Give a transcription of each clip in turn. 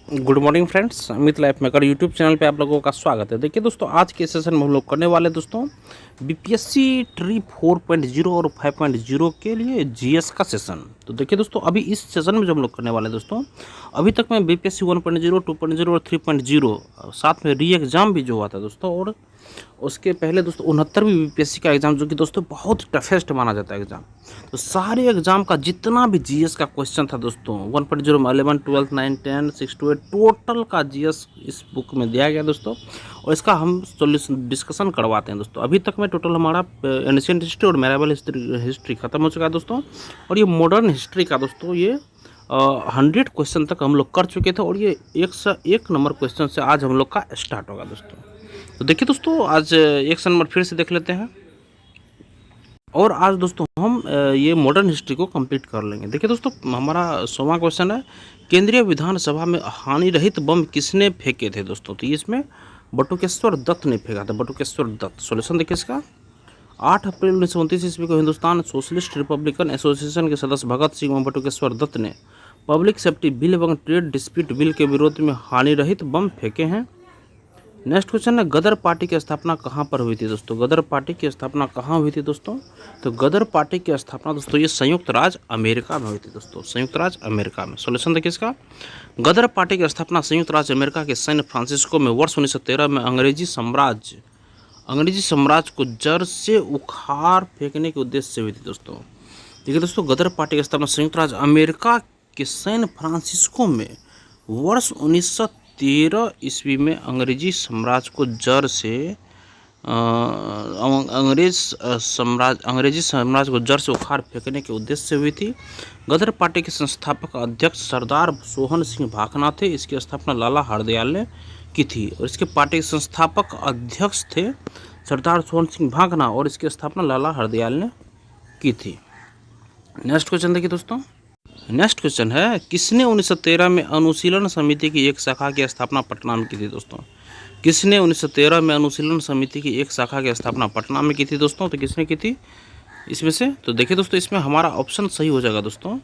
Good morning friends, Amit life maker YouTube channel पे आप लोगों का स्वागत है। देखिए दोस्तों, आज के सेशन में हम लोग करने वाले दोस्तों बीपीएससी ट्री 4.0 और 5.0 के लिए जीएस का सेशन। तो देखिए दोस्तों, अभी इस सेशन में जो हम लोग करने वाले दोस्तों, अभी तक मैं बीपीएससी 1.0, 2.0 और 3.0 साथ में री एग्ज़ाम भी जो हुआ था दोस्तों, और उसके पहले दोस्तों 69वीं बीपीएससी का एग्ज़ाम, जो कि दोस्तों बहुत टफेस्ट माना जाता है एग्ज़ाम। तो सारे एग्ज़ाम का जितना भी जीएस का क्वेश्चन था दोस्तों, 1.0 में 11, 12, 9, 10, 6 to 8 टोटल का जीएस इस बुक में दिया गया दोस्तों, और इसका हम सॉल्यूशन डिस्कशन करवाते हैं दोस्तों। अभी तक में टोटल हमारा एंशिएंट हिस्ट्री और मेराबल हिस्ट्री खत्म हो चुका है दोस्तों, और ये मॉडर्न हिस्ट्री का दोस्तों ये 100 क्वेश्चन तक हम लोग कर चुके थे, और ये 101 नंबर क्वेश्चन से आज हम लोग का स्टार्ट होगा दोस्तों। तो देखिए दोस्तों, आज एक नंबर फिर से देख लेते हैं, और आज दोस्तों हम ये मॉडर्न हिस्ट्री को कंप्लीट कर लेंगे। देखिए दोस्तों, हमारा 100वां क्वेश्चन है, केंद्रीय विधानसभा में हानि रहित बम किसने फेंके थे दोस्तों? तो इसमें बटुकेश्वर दत्त ने फेंका था, बटुकेश्वर दत्त। सॉल्यूशन देखिए इसका, 8 अप्रैल 1929 ईस्वी को हिंदुस्तान सोशलिस्ट रिपब्लिकन एसोसिएशन के सदस्य भगत सिंह एवं बटुकेश्वर दत्त ने पब्लिक सेफ्टी बिल एवं ट्रेड डिस्प्यूट बिल के विरोध में हानि रहित बम फेंके हैं। नेक्स्ट क्वेश्चन है, गदर पार्टी की स्थापना कहाँ पर हुई थी दोस्तों? गदर पार्टी की स्थापना कहाँ हुई थी दोस्तों? तो गदर पार्टी की स्थापना दोस्तों ये संयुक्त राज्य अमेरिका में हुई थी दोस्तों, संयुक्त राज्य अमेरिका में। सॉल्यूशन देखिए इसका, गदर पार्टी की स्थापना संयुक्त राज्य अमेरिका के सैन फ्रांसिस्को में वर्ष 1913 में अंग्रेजी साम्राज्य को जड़ से उखाड़ फेंकने के उद्देश्य से हुई थी दोस्तों। देखिए दोस्तों, गदर पार्टी की स्थापना संयुक्त राज्य अमेरिका के सैन फ्रांसिस्को में वर्ष 1913 ईस्वी में अंग्रेजी साम्राज्य को जड़ से अंग्रेजी साम्राज्य को जड़ से उखाड़ फेंकने के उद्देश्य से हुई थी। गदर पार्टी के संस्थापक अध्यक्ष सरदार सोहन सिंह भाखना थे। इसकी स्थापना लाला हरदयाल ने की थी, और इसके पार्टी के संस्थापक अध्यक्ष थे सरदार सोहन सिंह भाखना, और इसकी स्थापना लाला हरदयाल ने की थी। नेक्स्ट क्वेश्चन देखिए दोस्तों, नेक्स्ट क्वेश्चन है, किसने 1913 में अनुशीलन समिति की एक शाखा की स्थापना पटना में की थी दोस्तों? किसने 1913 में अनुशीलन समिति की एक शाखा की स्थापना पटना में की थी दोस्तों? तो किसने की थी इसमें से? तो देखिए दोस्तों, इसमें हमारा ऑप्शन सही हो जाएगा दोस्तों।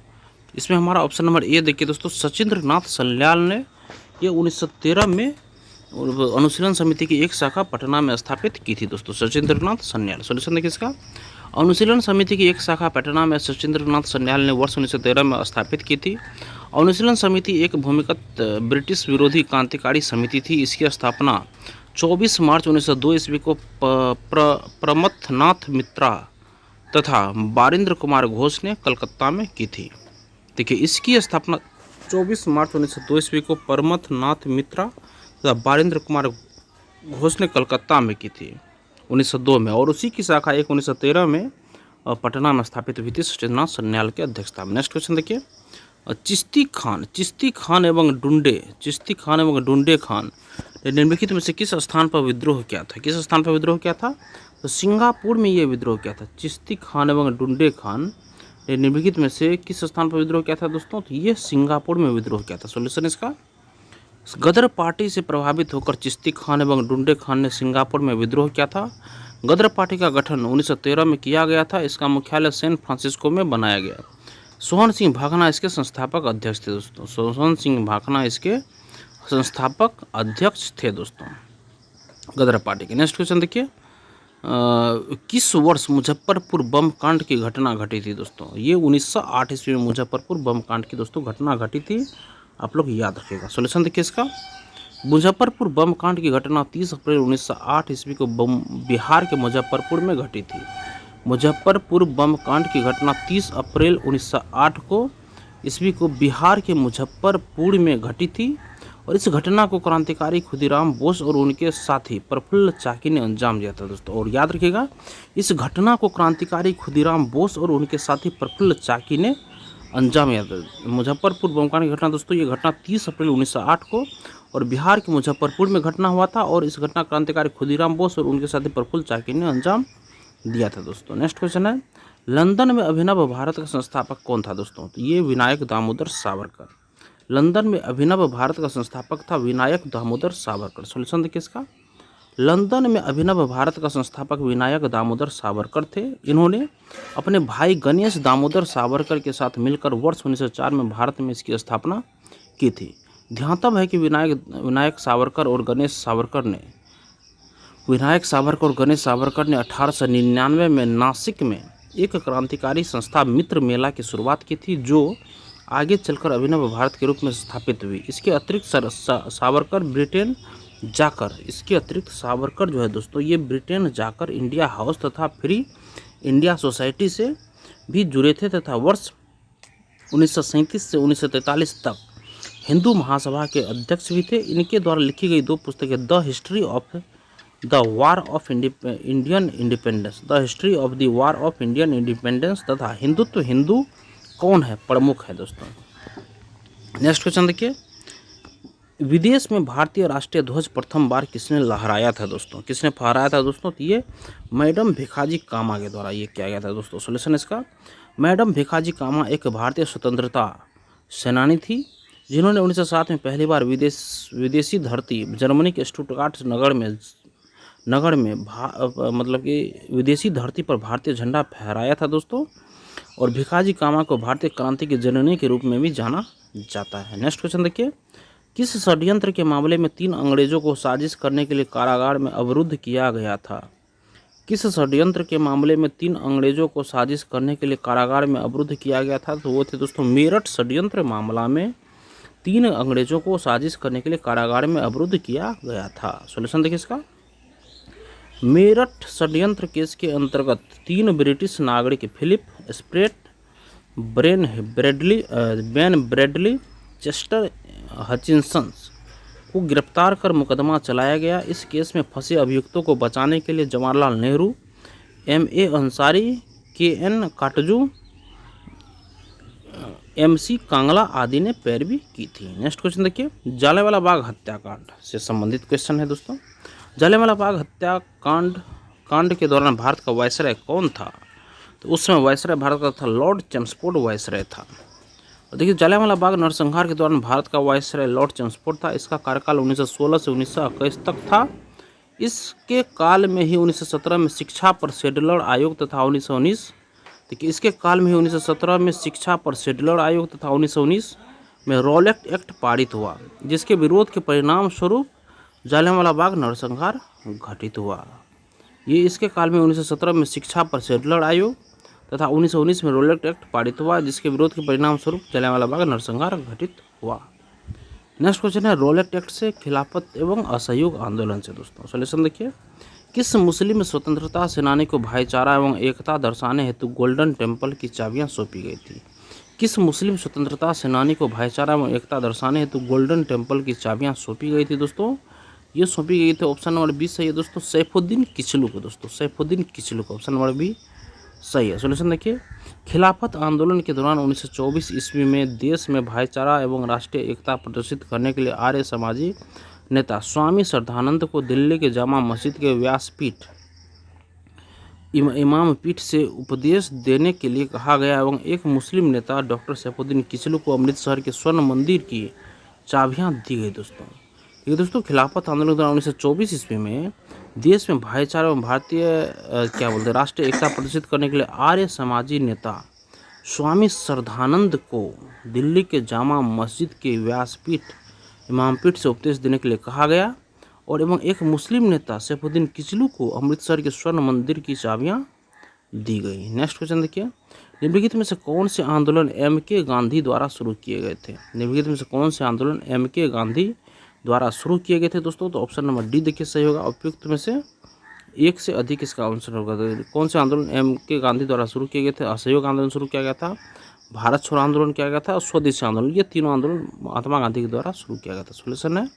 इसमें हमारा ऑप्शन नंबर ए देखिए दोस्तों, सचिंद्र नाथ सन्याल ने ये 1913 में अनुशीलन समिति की एक शाखा पटना में स्थापित की थी दोस्तों, सचिंद्र नाथ सन्याल। सोल्यूशन देखिए इसका, अनुशीलन समिति की एक शाखा पटना में सचिंद्र नाथ सन्याल ने वर्ष 1913 में स्थापित की थी। अनुशीलन समिति एक भूमिगत ब्रिटिश विरोधी क्रांतिकारी समिति थी। इसकी स्थापना 24 मार्च 1902 ईस्वी को प्रमथनाथ मित्रा तथा बारिंद्र कुमार घोष ने कलकत्ता में की थी। देखिए, इसकी स्थापना 24 मार्च 1902 ईस्वी को परमथनाथ मित्रा तथा बारिंद्र कुमार घोष ने कलकत्ता में की थी 1902 में, और उसी की शाखा एक 1913 में पटना में स्थापित हुई थी सचिंद्रनाथ सन्याल के अध्यक्षता में। नेक्स्ट क्वेश्चन देखिए, चिश्ती खान एवं डुंडे खान ने निम्नलिखित में से किस स्थान पर विद्रोह किया था? किस स्थान पर विद्रोह किया था? तो सिंगापुर में ये विद्रोह किया था। चिश्ती खान एवं डुंडे खान ने निम्नलिखित में से किस स्थान पर विद्रोह किया था दोस्तों? तो ये सिंगापुर में विद्रोह किया था। सॉल्यूशन इसका, गदर पार्टी से प्रभावित होकर चिश्ती खान एवं डुंडे खान ने सिंगापुर में विद्रोह किया था। गदर पार्टी का गठन 1913 में किया गया था। इसका मुख्यालय सैन फ्रांसिस्को में बनाया गया। सोहन सिंह भाखना इसके संस्थापक अध्यक्ष थे दोस्तों, सोहन सिंह भाखना इसके संस्थापक अध्यक्ष थे दोस्तों गदर पार्टी के। नेक्स्ट क्वेश्चन देखिए, किस वर्ष मुजफ्फरपुर बम कांड की घटना घटी थी दोस्तों? ये 1908 ईस्वी में मुजफ्फरपुर बम कांड की दोस्तों घटना घटी थी, आप लोग याद रखिएगा। सॉल्यूशन देखिए इसका, मुजफ्फरपुर बम कांड की घटना 30 अप्रैल 1908 ईस्वी को बिहार के मुजफ्फरपुर में घटी थी। मुजफ्फरपुर बम कांड की घटना 30 अप्रैल 1908 को ईस्वी को बिहार के मुजफ्फरपुर में घटी थी, और इस घटना को क्रांतिकारी खुदीराम बोस और उनके साथी प्रफुल्ल चाकी ने अंजाम दिया था दोस्तों। और याद रखिएगा, इस घटना को क्रांतिकारी खुदीराम बोस और उनके साथी प्रफुल्ल चाकी ने अंजाम दिया था। मुजफ्फरपुर बमकांड की घटना दोस्तों, ये घटना 30 अप्रैल 1908 को और बिहार के मुजफ्फरपुर में घटना हुआ था, और इस घटना क्रांतिकारी खुदीराम बोस और उनके साथी प्रफुल्ल चाकी ने अंजाम दिया था दोस्तों। नेक्स्ट क्वेश्चन है, लंदन में अभिनव भारत का संस्थापक कौन था दोस्तों? तो ये विनायक दामोदर सावरकर। लंदन में अभिनव भारत का संस्थापक था विनायक दामोदर सावरकर। सॉल्यूशन देखिए इसका, लंदन में अभिनव भारत का संस्थापक विनायक दामोदर सावरकर थे। इन्होंने अपने भाई गणेश दामोदर सावरकर के साथ मिलकर वर्ष 1904 में भारत में इसकी स्थापना की थी। ध्यातव्य है कि विनायक सावरकर और गणेश सावरकर ने 1899 में नासिक में एक क्रांतिकारी संस्था मित्र मेला की शुरुआत की थी, जो आगे चलकर अभिनव भारत के रूप में स्थापित हुई। इसके अतिरिक्त सावरकर जो है दोस्तों, ये ब्रिटेन जाकर इंडिया हाउस तथा फ्री इंडिया सोसाइटी से भी जुड़े थे तथा वर्ष 1937 से 1943 तक हिंदू महासभा के अध्यक्ष भी थे। इनके द्वारा लिखी गई 2 पुस्तकें the history of the war of Indian independence तथा हिंदुत्व हिंदू कौन है प्रमुख है दोस्तों। नेक्स्ट क्वेश्चन देखिए, विदेश में भारतीय राष्ट्रीय ध्वज प्रथम बार किसने लहराया था दोस्तों? किसने फहराया था दोस्तों? तो ये मैडम भिखाजी कामा के द्वारा ये किया गया था दोस्तों। सॉल्यूशन इसका, मैडम भिखाजी कामा एक भारतीय स्वतंत्रता सेनानी थी, जिन्होंने 1907 में पहली बार विदेशी धरती जर्मनी के स्टुटगार्ट नगर में मतलब कि विदेशी धरती पर भारतीय झंडा फहराया था दोस्तों। और भिखाजी कामा को भारतीय क्रांति की जननी के रूप में भी जाना जाता है। नेक्स्ट क्वेश्चन देखिए, किस षड्यंत्र के मामले में 3 अंग्रेजों को साजिश करने के लिए कारागार में अवरुद्ध किया गया था? किस षड्यंत्र के मामले में 3 अंग्रेजों को साजिश करने के लिए कारागार में अवरुद्ध किया गया था? तो वो थे दोस्तों मेरठ षड्यंत्र मामला में 3 अंग्रेजों को साजिश करने के लिए कारागार में अवरुद्ध किया गया था। सॉल्यूशन देखिए इसका, मेरठ षड्यंत्र केस के अंतर्गत 3 ब्रिटिश नागरिक Philip Spratt, Ben Bradley, Chester Hutchinson को गिरफ्तार कर मुकदमा चलाया गया। इस केस में फंसे अभियुक्तों को बचाने के लिए Jawaharlal Nehru, M.A. Ansari, K.N. Katju, M.C. Kangla आदि ने पैरवी की थी। नेक्स्ट क्वेश्चन देखिए, जलियांवाला बाग हत्याकांड से संबंधित क्वेश्चन है दोस्तों। जलियांवाला बाग हत्याकांड के दौरान भारत का वायसराय कौन था? तो उस समय वायसराय भारत का था लॉर्ड चेम्सफोर्ड वायसराय था। और देखिए, जलियांवाला बाग नरसंहार के दौरान भारत का वायसराय लॉर्ड चेम्सफोर्ड था। इसका कार्यकाल 1916 से 1921 तक था। इसके काल में ही 1917 में शिक्षा पर शेड्यूल्ड आयोग तथा 1919 देखिए इसके काल में ही 1917 में शिक्षा पर शेड्यूल्ड आयोग तथा 1919 में रॉलेट एक्ट पारित हुआ, जिसके विरोध के परिणाम स्वरूप जलियांवाला बाग नरसंहार घटित हुआ। ये इसके काल में 1917 में शिक्षा पर शेड्यूल्ड आयोग तथा 1919 में रॉलेट एक्ट पारित हुआ, जिसके विरोध के परिणाम स्वरूप जलियांवाला बाग नरसंहार घटित हुआ। नेक्स्ट क्वेश्चन है, रॉलेट एक्ट से खिलाफत एवं असहयोग आंदोलन से दोस्तों। सॉल्यूशन देखिए, किस मुस्लिम स्वतंत्रता सेनानी को भाईचारा एवं एकता दर्शाने हेतु गोल्डन टेम्पल की चाबियां सौंपी गई थी? किस मुस्लिम स्वतंत्रता सेनानी को भाईचारा एवं एकता दर्शाने हेतु गोल्डन टेम्पल की चाबियां सौंपी गई थी दोस्तों? ये सौंपी गई थी, ऑप्शन नंबर 20 सही है दोस्तों, सैफुद्दीन किचलू को दोस्तों। सैफुद्दीन किचलू को ऑप्शन नंबर 20 सही है। सॉल्यूशन देखिए, खिलाफत आंदोलन के दौरान 1924 ईस्वी में देश में भाईचारा एवं राष्ट्रीय एकता प्रदर्शित करने के लिए आर्य समाजी नेता स्वामी श्रद्धानंद को दिल्ली के जामा मस्जिद के व्यासपीठ इमाम पीठ से उपदेश देने के लिए कहा गया एवं एक मुस्लिम नेता डॉक्टर सैफुद्दीन किचलू को अमृतसर के स्वर्ण मंदिर की चाबियां दी गई दोस्तों। ये दोस्तों खिलाफत आंदोलन के दौरान 1924 ईस्वी में देश में भाईचारा एवं भारतीय राष्ट्रीय एकता प्रदर्शित करने के लिए आर्य समाजी नेता स्वामी श्रद्धानंद को दिल्ली के जामा मस्जिद के व्यासपीठ इमामपीठ से उपदेश देने के लिए कहा गया और एवं एक मुस्लिम नेता सैफुद्दीन किचलू को अमृतसर के स्वर्ण मंदिर की चाबियां दी गई। नेक्स्ट क्वेश्चन देखिए, निम्नलिखित में से कौन से आंदोलन M.K. गांधी द्वारा शुरू किए गए थे? निम्नलिखित में से कौन से आंदोलन M.K. गांधी द्वारा शुरू किए गए थे दोस्तों? तो ऑप्शन नंबर डी देखिए सही होगा। उपयुक्त में से एक से अधिक इसका आंसर होगा। तो कौन से आंदोलन M.K. गांधी द्वारा शुरू किए गए थे? असहयोग आंदोलन शुरू किया गया था, भारत छोड़ो आंदोलन किया गया था और स्वदेशी आंदोलन, ये तीनों आंदोलन महात्मा गांधी के द्वारा शुरू किया गया था। सॉल्यूशन है,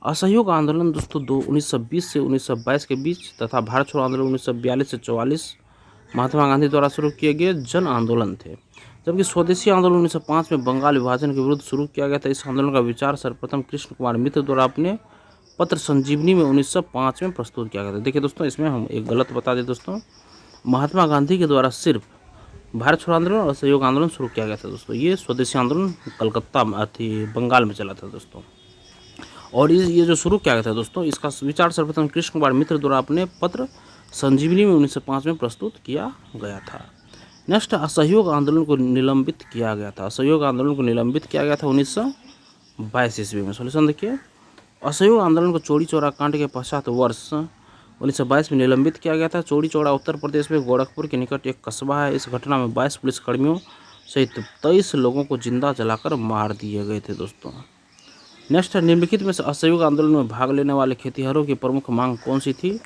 असहयोग आंदोलन दोस्तों 1920 से 1922 के बीच तथा भारत छोड़ो आंदोलन 1942 से 44 महात्मा गांधी द्वारा शुरू किए गए जन आंदोलन थे, जबकि स्वदेशी आंदोलन 1905 में बंगाल विभाजन के विरुद्ध शुरू किया गया था। इस आंदोलन का विचार सर्वप्रथम कृष्ण कुमार मित्र द्वारा अपने पत्र संजीवनी में 1905 में प्रस्तुत किया गया था। देखिए दोस्तों, इसमें हम एक गलत बता दें दोस्तों, महात्मा गांधी के द्वारा सिर्फ भारत छोड़ो आंदोलन और असहयोग आंदोलन शुरू किया गया था दोस्तों। ये स्वदेशी आंदोलन कलकत्ता में बंगाल में चला था दोस्तों। और ये जो शुरू किया गया था दोस्तों, इसका विचार सर्वप्रथम कृष्ण कुमार मित्र द्वारा अपने पत्र संजीवनी में 1905 में प्रस्तुत किया गया था। नेक्स्ट, असहयोग आंदोलन को निलंबित किया गया था। असहयोग आंदोलन को निलंबित किया गया था 1922 ईस्वी में। सॉल्यूशन देखिए, असहयोग आंदोलन को चौरी चौरा कांड के पश्चात वर्ष 1922 में निलंबित किया गया था। चौरी चौरा उत्तर प्रदेश में गोरखपुर के निकट एक कस्बा है। इस घटना में 22 पुलिसकर्मियों सहित 23 लोगों को जिंदा जलाकर मार दिए गए थे दोस्तों। नेक्स्ट है, निम्नलिखित में से असहयोग आंदोलन में भाग लेने वाले खेतिहरों की प्रमुख मांग कौन सी थी?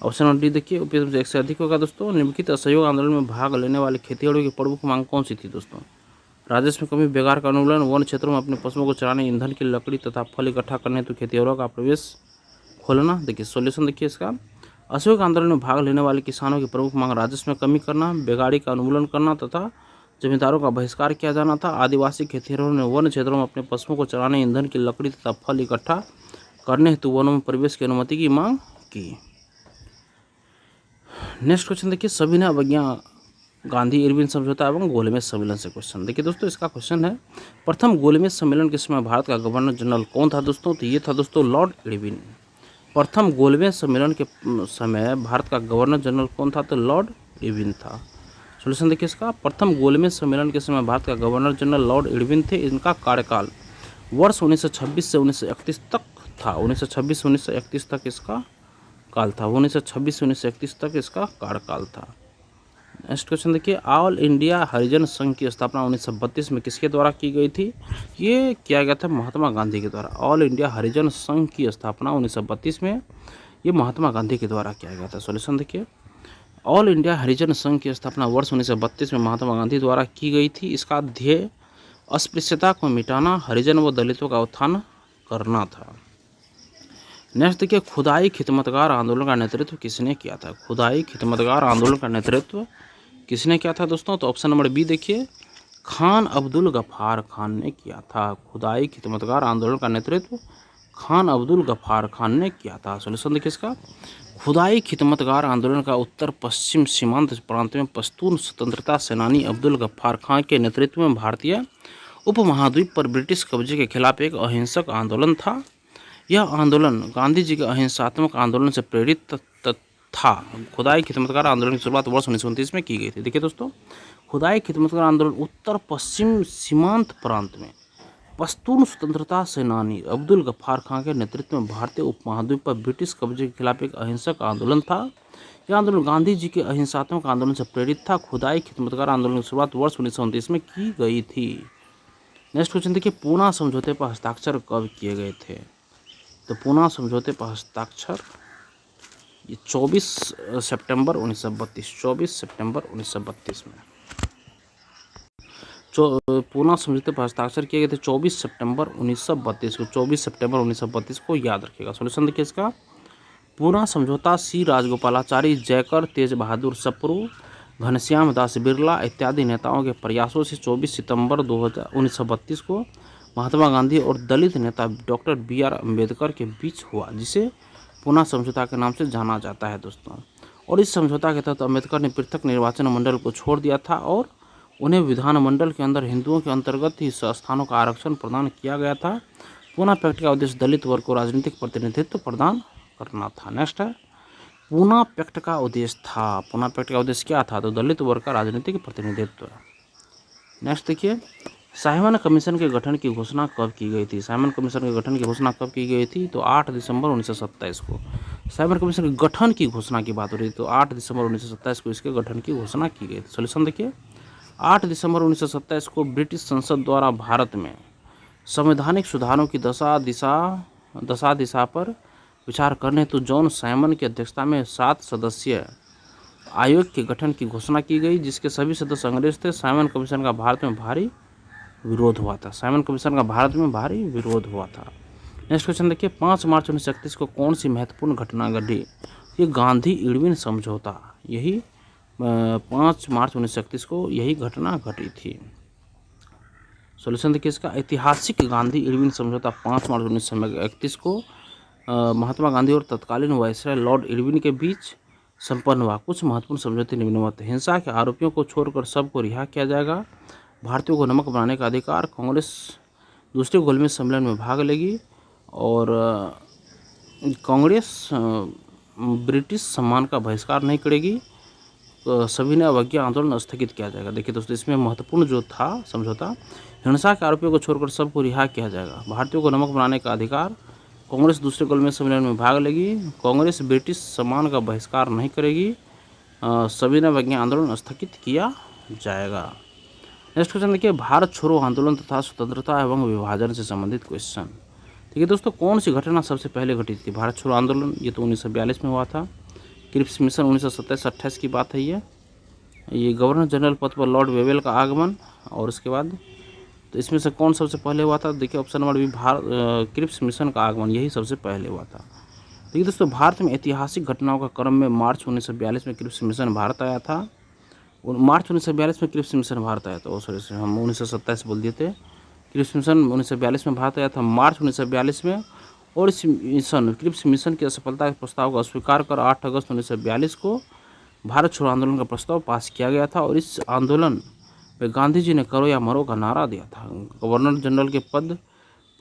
ऑप्शन नंबर डी देखिए, उपयुक्त से एक से अधिक होगा दोस्तों। निम्नलिखित असहयोग आंदोलन में भाग लेने वाले खेतिहरों की प्रमुख मांग कौन सी थी दोस्तों? राजस्व में कमी, बेकार का उन्मूलन, वन क्षेत्रों में अपने पशुओं को चराने, ईंधन की लकड़ी तथा फल इकट्ठा करने हेतु खेतिहरों का प्रवेश खोलना। देखिए सॉल्यूशन देखिए इसका, असहयोग आंदोलन में भाग लेने वाले किसानों की प्रमुख मांग राजस्व में कमी करना, बेगारी का उन्मूलन करना तथा जमींदारों का बहिष्कार किया जाना था। आदिवासी खेतिहरों ने वन क्षेत्रों में अपने पशुओं को चराने, ईंधन की लकड़ी तथा फल इकट्ठा करने हेतु वनों में प्रवेश की अनुमति की मांग की। नेक्स्ट क्वेश्चन देखिए, सभी ने अवज्ञा गांधी इरविन समझौता एवं गोलमेज सम्मेलन से क्वेश्चन। देखिए दोस्तों, इसका क्वेश्चन है, प्रथम गोलमेज सम्मेलन के समय भारत का गवर्नर जनरल कौन था दोस्तों? तो ये था दोस्तों लॉर्ड इरविन। प्रथम गोलमेज सम्मेलन के समय भारत का गवर्नर जनरल कौन था? तो लॉर्ड इरविन था। सॉल्यूशन देखिए इसका, प्रथम गोलमेज सम्मेलन के समय भारत का गवर्नर जनरल लॉर्ड इरविन थे। इनका कार्यकाल वर्ष 1926 से 1931 तक था। 1926 से 1931 तक इसका काल था। 1926 से 1931 तक इसका कार्यकाल था। नेक्स्ट क्वेश्चन देखिए, ऑल इंडिया हरिजन संघ की स्थापना 1932 में किसके द्वारा की गई थी? ये किया गया था महात्मा गांधी के द्वारा। ऑल इंडिया हरिजन संघ की स्थापना 1932 में ये महात्मा गांधी के द्वारा किया गया था। सॉल्यूशन देखिए, ऑल इंडिया हरिजन संघ की स्थापना वर्ष 1932 में महात्मा गांधी द्वारा की गई थी। इसका ध्येय अस्पृश्यता को मिटाना, हरिजन व दलितों का उत्थान करना था। नेक्स्ट देखिए, खुदाई खिदमतगार आंदोलन का नेतृत्व किसने किया था? खुदाई खिदमतगार आंदोलन का नेतृत्व किसने किया था दोस्तों? तो ऑप्शन नंबर बी देखिए, खान अब्दुल गफ्फार खान ने किया था। खुदाई खिदमतगार आंदोलन का नेतृत्व खान अब्दुल गफ्फार खान ने किया था। सॉल्यूशन देखिए इसका, खुदाई खिदमतगार आंदोलन का उत्तर पश्चिम सीमांत प्रांत में पश्तून स्वतंत्रता सेनानी अब्दुल गफ्फार खान के नेतृत्व में भारतीय उपमहाद्वीप पर ब्रिटिश कब्जे के खिलाफ एक अहिंसक आंदोलन था। यह आंदोलन गांधी जी के अहिंसात्मक आंदोलन से प्रेरित था। खुदाई खिदमतगार आंदोलन की शुरुआत वर्ष 1929 में की गई थी। देखिए दोस्तों, खुदाई खिदमतगार आंदोलन उत्तर पश्चिम सीमांत प्रांत में पश्तून स्वतंत्रता सेनानी अब्दुल गफ्फार खान के नेतृत्व में भारतीय उपमहाद्वीप पर ब्रिटिश कब्जे के खिलाफ एक अहिंसक आंदोलन था। यह आंदोलन गांधी जी के अहिंसात्मक आंदोलन से प्रेरित था। खुदाई खिदमतगार आंदोलन की शुरुआत वर्ष 1929 में की गई थी। नेक्स्ट क्वेश्चन देखिए, पूना समझौते पर हस्ताक्षर कब किए गए थे? तो पूना समझौते पर हस्ताक्षर ये 24 सितंबर 1932, 24 सितंबर 1932 में पूना समझौते पर हस्ताक्षर किए गए थे 24 सितंबर 1932 को। 24 सितंबर 1932 को याद रखिएगा। सॉल्यूशन देखिए इसका, पूना समझौता सी राजगोपालाचारी, जयकर, तेज बहादुर सप्रू, घनश्याम दास बिरला इत्यादि नेताओं के प्रयासों से 24 सितंबर 1932 को महात्मा गांधी और दलित नेता डॉक्टर बी.आर. अम्बेडकर के बीच हुआ, जिसे पूना समझौता के नाम से जाना जाता है दोस्तों। और इस समझौता के तहत अम्बेडकर ने पृथक निर्वाचन मंडल को छोड़ दिया था और उन्हें विधानमंडल के अंदर हिंदुओं के अंतर्गत ही स्थानों का आरक्षण प्रदान किया गया था। पूना पैक्ट का उद्देश्य दलित वर्ग को राजनीतिक प्रतिनिधित्व प्रदान करना था। नेक्स्ट है, पूना पैक्ट का उद्देश्य था। पूना पैक्ट का उद्देश्य क्या था? तो दलित वर्ग का राजनीतिक प्रतिनिधित्व। नेक्स्ट देखिए, साइमन कमीशन के गठन की घोषणा कब की गई थी? साइमन कमीशन के गठन की घोषणा कब की गई थी? तो 8 दिसंबर 1927 को साइमन कमीशन के गठन की घोषणा की बात हो रही है। तो 8 दिसंबर 1927 को इसके गठन की घोषणा की गई थी। सॉल्यूशन देखिए, 8 दिसंबर 1927 को ब्रिटिश संसद द्वारा भारत में संवैधानिक सुधारों की दशा दिशा पर विचार करने हेतु जॉन साइमन की अध्यक्षता में 7 सदस्यीय आयोग के गठन की घोषणा की गई, जिसके सभी सदस्य अंग्रेज थे। साइमन कमीशन का भारत में भारी विरोध हुआ था। साइमन कमीशन का भारत में भारी विरोध हुआ था। नेक्स्ट क्वेश्चन देखिए, 5 मार्च 1931 को कौन सी महत्वपूर्ण घटना घटी? ये गांधी इरविन समझौता, यही 5 मार्च 1931 को यही घटना घटी थी। सॉल्यूशन देखिए इसका, ऐतिहासिक गांधी इरविन समझौता 5 मार्च 1931 को महात्मा गांधी और तत्कालीन वायसराय लॉर्ड इरविन के बीच संपन्न हुआ। कुछ महत्वपूर्ण समझौते निम्नवत: हिंसा के आरोपियों को छोड़कर सबको रिहा किया जाएगा, भारतीयों को नमक बनाने का अधिकार, कांग्रेस दूसरे गोलमेज सम्मेलन में भाग लेगी और कांग्रेस ब्रिटिश सम्मान का बहिष्कार नहीं करेगी, सभी ने अवज्ञा आंदोलन स्थगित किया जाएगा। देखिए दोस्तों, इसमें महत्वपूर्ण जो था समझौता, हिंसा के आरोपियों को छोड़कर सबको रिहा किया जाएगा। भारतीयों को नमक बनाने का अधिकार। कांग्रेस दूसरे गोलमेज सम्मेलन में भाग लेगी। कांग्रेस ब्रिटिश सम्मान का बहिष्कार नहीं करेगी। सविनय अवज्ञा आंदोलन स्थगित किया जाएगा। नेक्स्ट क्वेश्चन देखिए, भारत छोड़ो आंदोलन तथा स्वतंत्रता एवं विभाजन से संबंधित क्वेश्चन। ठीक है दोस्तों, कौन सी घटना सबसे पहले घटी थी? भारत छोड़ो आंदोलन ये तो 1942 में हुआ था। क्रिप्स मिशन 1927-28 की बात है। ये गवर्नर जनरल पद पर लॉर्ड वेवेल का आगमन, और उसके बाद तो इसमें से कौन सबसे पहले हुआ था? देखिए option number B, Cripps mission का आगमन, यही सबसे पहले हुआ था। देखिए दोस्तों, भारत में ऐतिहासिक घटनाओं का क्रम में मार्च 1942 में क्रिप्स मिशन भारत आया था। मार्च 1942 में क्रिप्स मिशन भारत आया था। सॉरी से हम 1927 बोल दिए थे। क्रिप्स मिशन 1942 में भारत आया था, मार्च 1942 में। और इस मिशन क्रिप्स मिशन की असफलता के प्रस्ताव को अस्वीकार कर 8 अगस्त 1942 को भारत छोड़ो आंदोलन का प्रस्ताव पास किया गया था। और इस आंदोलन में गांधी जी ने करो या मरो का नारा दिया था। गवर्नर जनरल के पद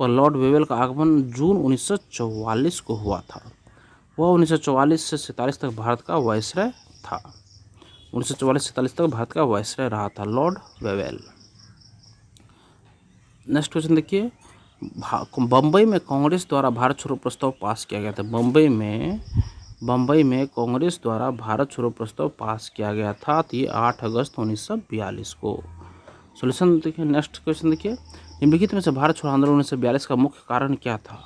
पर लॉर्ड वेवेल का आगमन जून 1944 को हुआ था। वह 1944 से 47 तक भारत का वायसराय था। 1944-47 तक भारत का वायसराय रहा था लॉर्ड वेवेल। नेक्स्ट क्वेश्चन देखिए, बम्बई में कांग्रेस द्वारा भारत छोड़ो प्रस्ताव पास किया गया था। बम्बई में कांग्रेस द्वारा भारत छोड़ो प्रस्ताव पास किया गया था, तो ये 8 अगस्त 1942 को। सॉल्यूशन देखिए। नेक्स्ट क्वेश्चन देखिए, निम्नलिखित में से भारत छोड़ो आंदोलन 1942 का मुख्य कारण क्या था?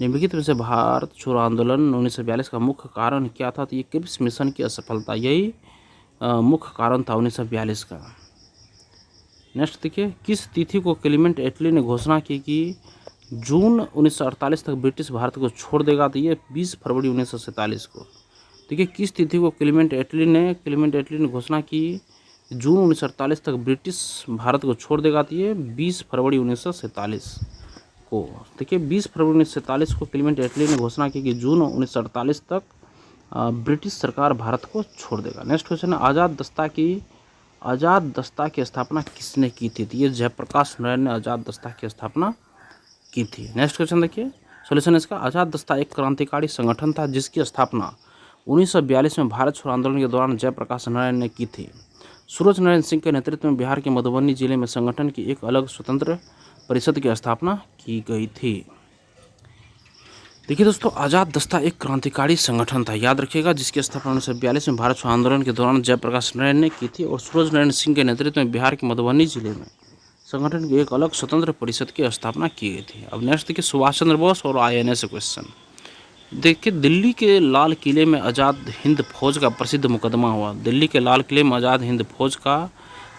निम्नलिखित में से भारत छोड़ो आंदोलन 1942 का मुख्य कारण क्या था? तो ये क्रिप्स मिशन की असफलता, यही मुख्य कारण था 1942 का। नेक्स्ट देखिए, किस तिथि को क्लीमेंट एटली ने घोषणा की कि जून 1948 तक ब्रिटिश भारत को छोड़ देगा? तो ये 20 फरवरी 1947 को। देखिए, किस तिथि को क्लीमेंट एटली ने घोषणा की जून 1948 तक ब्रिटिश भारत को छोड़ देगा? तो ये 20 फरवरी 1947 को। देखिए 20 फरवरी 1947 को क्लीमेंट एटली ने घोषणा की कि जून 1948 तक ब्रिटिश सरकार भारत को छोड़ देगा। नेक्स्ट क्वेश्चन है, आज़ाद दस्ता की स्थापना किसने की थी? तो ये जयप्रकाश नारायण ने आज़ाद दस्ता की स्थापना की थी। नेक्स्ट क्वेश्चन देखिए, सॉल्यूशन इसका, आज़ाद दस्ता एक क्रांतिकारी संगठन था जिसकी स्थापना 1942 में भारत छोड़ो आंदोलन के दौरान जयप्रकाश नारायण ने की थी। सूरज नारायण सिंह के नेतृत्व में बिहार के मधुबनी जिले में संगठन की एक अलग स्वतंत्र परिषद की स्थापना की गई थी। देखिए दोस्तों, आज़ाद दस्ता एक क्रांतिकारी संगठन था, याद रखिएगा, जिसकी स्थापना 1942 में भारत छोड़ो आंदोलन के दौरान जयप्रकाश नारायण ने की थी। और सूरज नारायण सिंह के नेतृत्व में बिहार के मधुबनी जिले में संगठन की एक अलग स्वतंत्र परिषद की स्थापना की गई थी। अब नेक्स्ट देखिए, सुभाष चंद्र बोस और INA क्वेश्चन। देखिए, दिल्ली के लाल किले में आज़ाद हिंद फौज का प्रसिद्ध मुकदमा हुआ। दिल्ली के लाल किले में आज़ाद हिंद फौज का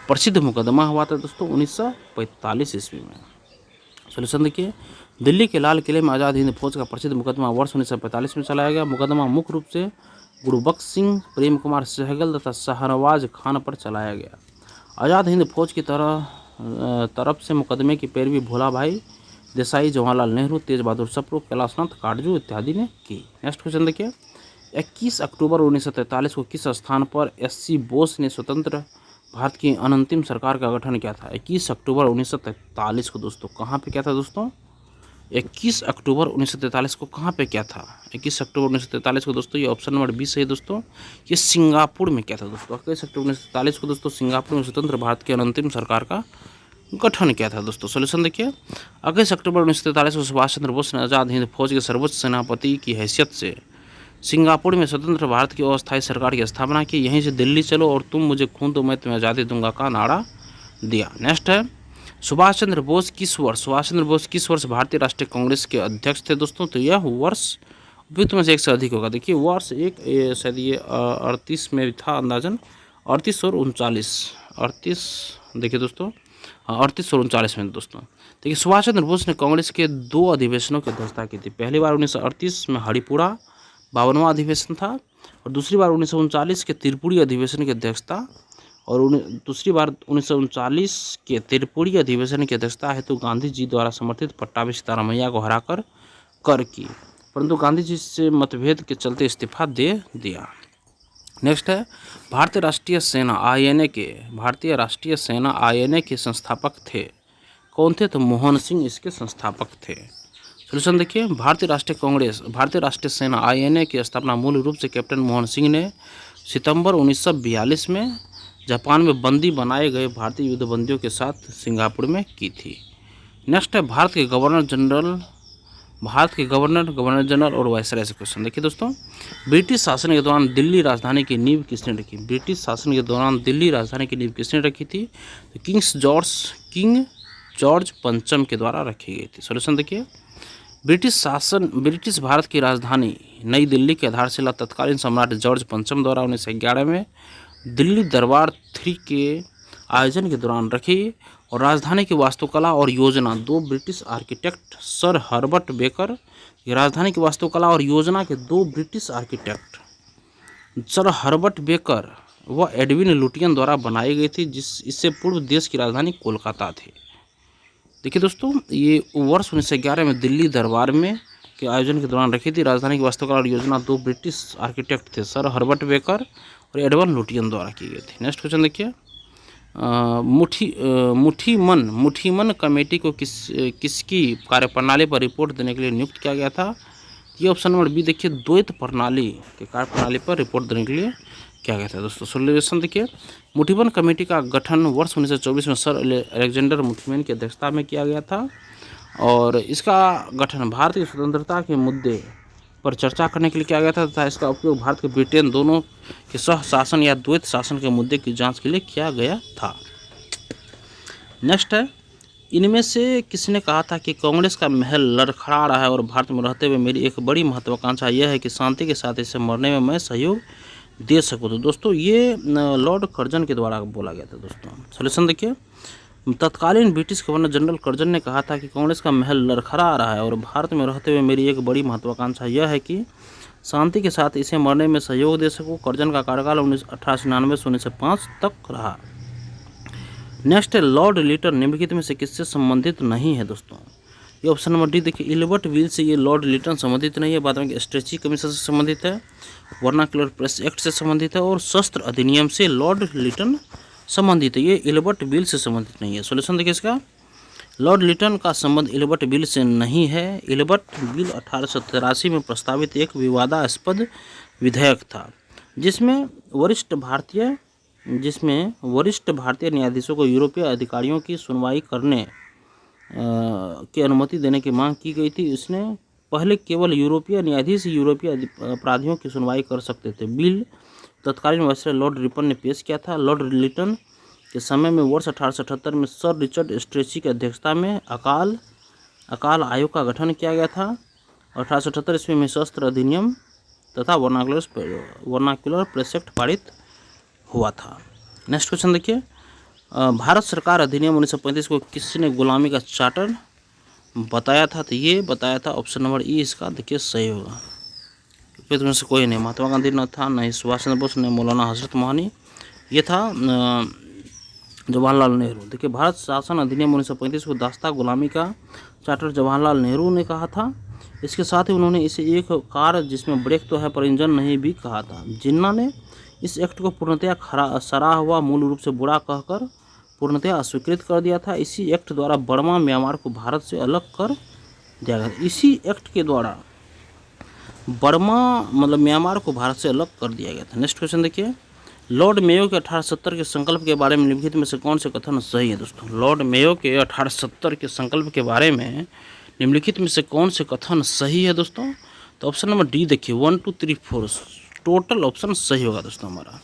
प्रसिद्ध मुकदमा हुआ था दोस्तों 1945 ईस्वी में। सॉल्यूशन देखिए, दिल्ली के लाल किले में आज़ाद हिंद फौज का प्रसिद्ध मुकदमा वर्ष 1945 में चलाया गया। मुकदमा मुख्य रूप से गुरुबख्श सिंह, प्रेम कुमार सहगल तथा शाहनवाज खान पर चलाया गया। आज़ाद हिंद फौज की तरफ से मुकदमे की पैरवी भोला भाई देसाई, जवाहरलाल नेहरू, तेज बहादुर सप्रू, कैलाशनाथ काटजू इत्यादि ने की। नेक्स्ट क्वेश्चन देखिए, 21 अक्टूबर 1943 को किस स्थान पर SC बोस ने स्वतंत्र भारत की अनंतिम सरकार का गठन किया था? 21 अक्टूबर 1943 को दोस्तों कहाँ पे क्या था दोस्तों? 21 अक्टूबर 1943 को कहाँ पे क्या था? 21 अक्टूबर 1943 को दोस्तों, ये ऑप्शन नंबर 20 है दोस्तों, ये सिंगापुर में क्या था दोस्तों? 21 अक्टूबर 1943 को दोस्तों सिंगापुर में स्वतंत्र भारत की अनंतिम सरकार का गठन किया था दोस्तों। सॉल्यूशन देखिए, 21 अक्टूबर 1943 को सुभाष चंद्र बोस ने आज़ाद हिंद फौज के सर्वोच्च सेनापति की हैसियत से सिंगापुर में स्वतंत्र भारत की अस्थायी सरकार की स्थापना की। यहीं से दिल्ली चलो और तुम मुझे खून दो मैं तुम्हें आज़ादी दूंगा का नारा दिया। नेक्स्ट है, सुभाष चंद्र बोस किस वर्ष भारतीय राष्ट्रीय कांग्रेस के अध्यक्ष थे दोस्तों? तो यह वर्ष उपयुक्त में से एक से अधिक होगा। देखिए वर्ष एक शायद ये 38 में था अंदाजन, 38 और 39 देखिए दोस्तों, 38 और 39 में दोस्तों। देखिए सुभाष चंद्र बोस ने कांग्रेस के 2 अधिवेशनों की अध्यक्षता की थी। पहली बार 1938 में हरिपुरा 52वां अधिवेशन था, और दूसरी बार 1939 के त्रिपुरी अधिवेशन की अध्यक्षता, और दूसरी बार 1939 के त्रिपुरी अधिवेशन की अध्यक्षता हेतु गांधी जी द्वारा समर्थित पट्टाभी सीतारामैया को हराकर कर की, परंतु गांधी जी से मतभेद के चलते इस्तीफा दे दिया। नेक्स्ट है, भारतीय राष्ट्रीय सेना INA के संस्थापक थे। कौन थे? तो मोहन सिंह इसके संस्थापक थे। सॉल्यूशन देखिए, भारतीय राष्ट्रीय सेना INA की स्थापना मूल रूप से कैप्टन मोहन सिंह ने सितंबर 1942 में जापान में बंदी बनाए गए भारतीय युद्धबंदियों के साथ सिंगापुर में की थी। नेक्स्ट है गवर्नर जनरल और वायसराय से क्वेश्चन। देखिए दोस्तों, ब्रिटिश शासन के दौरान दिल्ली राजधानी की नींव किसने रखी? ब्रिटिश शासन के दौरान दिल्ली राजधानी की नींव किसने रखी थी? तो किंग जॉर्ज पंचम के द्वारा रखी गई थी। सॉल्यूशन देखिए, ब्रिटिश भारत की राजधानी नई दिल्ली की आधारशिला तत्कालीन सम्राट जॉर्ज पंचम द्वारा 1911 में दिल्ली दरबार 3 के आयोजन के दौरान रखी, और राजधानी की वास्तुकला और योजना दो British architect sir Herbert baker, राजधानी की वास्तुकला और योजना के दो British architect sir Herbert baker व एडविन लुटियन द्वारा बनाई गई थी, इससे पूर्व देश की राजधानी कोलकाता थी। देखिए दोस्तों, ये वर्ष 1911 में दिल्ली दरबार में के आयोजन के दौरान रखी थी। राजधानी की वास्तुकला और योजना दो ब्रिटिश आर्किटेक्ट थे, सर हर्बर्ट बेकर और एडविन लुटियन द्वारा की गई थी। नेक्स्ट क्वेश्चन देखिए, मुठीमन कमेटी को किसकी कार्यप्रणाली पर रिपोर्ट देने के लिए नियुक्त किया गया था? ये ऑप्शन नंबर बी देखिए, द्वैत प्रणाली के कार्यप्रणाली पर रिपोर्ट देने के लिए किया गया था। दोस्तों सोल्यूशन देखिए, मुठीमन कमेटी का गठन वर्ष 1924 में सर अलेक्जेंडर मुठीमन की अध्यक्षता में किया गया था, और इसका गठन भारत की स्वतंत्रता के मुद्दे पर चर्चा करने के लिए किया गया था तथा इसका उपयोग भारत के ब्रिटेन दोनों के सह शासन या द्वैत शासन के मुद्दे की जांच के लिए किया गया था। नेक्स्ट है, इनमें से किसने कहा था कि कांग्रेस का महल लड़खड़ा रहा है और भारत में रहते हुए मेरी एक बड़ी महत्वाकांक्षा यह है कि शांति के साथ इसे मरने में मैं सहयोग दे सकूँ? तो दोस्तों ये लॉर्ड कर्जन के द्वारा बोला गया था। दोस्तों सॉल्यूशन देखिए, तत्कालीन ब्रिटिश गवर्नर जनरल कर्जन ने कहा था कि कांग्रेस का महल लड़खड़ा रहा है और भारत में रहते हुए मेरी एक बड़ी महत्वाकांक्षा यह है कि शांति के साथ इसे मरने में सहयोग दे सकूं। कर्जन का कार्यकाल 1899 से 1905 तक रहा। नेक्स्ट है, लॉर्ड लिटन निम्नलिखित में से किससे संबंधित नहीं है? दोस्तों ये ऑप्शन नंबर डी देखिए, इल्बर्ट बिल से ये लॉर्ड लिटन संबंधित नहीं है। बाद में स्ट्रेची कमीशन से संबंधित है, वर्नाक्युलर प्रेस एक्ट से संबंधित है, और शस्त्र अधिनियम से लॉर्ड लिटन संबंधित है। ये इल्बर्ट बिल से संबंधित नहीं है। सॉल्यूशन देखिए इसका, लॉर्ड लिटन का संबंध इल्बर्ट बिल से नहीं है। इल्बर्ट बिल 1883 में प्रस्तावित एक विवादास्पद विधेयक था जिसमें वरिष्ठ भारतीय न्यायाधीशों को यूरोपीय अधिकारियों की सुनवाई करने की अनुमति देने की मांग की गई थी। इसने पहले केवल यूरोपीय न्यायाधीश यूरोपीय अपराधियों की सुनवाई कर सकते थे। बिल तत्कालीन वायसराय लॉर्ड रिपन ने पेश किया था। लॉर्ड लिटन के समय में वर्ष 1878 में सर रिचर्ड स्ट्रेची की अध्यक्षता में अकाल आयोग का गठन किया गया था। 1878 ईस्वी में शस्त्र अधिनियम तथा वर्नाक्युलर प्रेस एक्ट पारित हुआ था। नेक्स्ट क्वेश्चन देखिए, भारत सरकार अधिनियम 1935 को किसने गुलामी का चार्टर बताया था? तो ये बताया था ऑप्शन नंबर ई इसका देखिए सही होगा। फिर में से कोई नहीं, महात्मा गांधी न था, न ही सुभाष चंद्र बोस, न मौलाना हजरत मोहनी, ये था जवाहरलाल नेहरू। देखिए, भारत शासन अधिनियम 1935 को दास्ता गुलामी का चार्टर जवाहरलाल नेहरू ने कहा था। इसके साथ ही उन्होंने इसे एक कार जिसमें ब्रेक तो है पर इंजन नहीं भी कहा था। जिन्ना ने इस एक्ट को पूर्णतया सराहा हुआ मूल रूप से बुरा कहकर पूर्णतया अस्वीकृत कर दिया था। इसी एक्ट द्वारा बर्मा म्यांमार को भारत से अलग कर दिया गया। इसी एक्ट के द्वारा बर्मा म्यांमार को भारत से अलग कर दिया गया था। नेक्स्ट क्वेश्चन देखिए, लॉर्ड मेयो के 1870 के संकल्प के बारे में निम्नलिखित में से कौन से कथन सही है? दोस्तों लॉर्ड मेयो के 1870 के संकल्प के बारे में निम्नलिखित में से कौन से कथन सही है? दोस्तों तो ऑप्शन नंबर डी देखिए, 1 2 3 4 टोटल ऑप्शन सही होगा। दोस्तों हमारा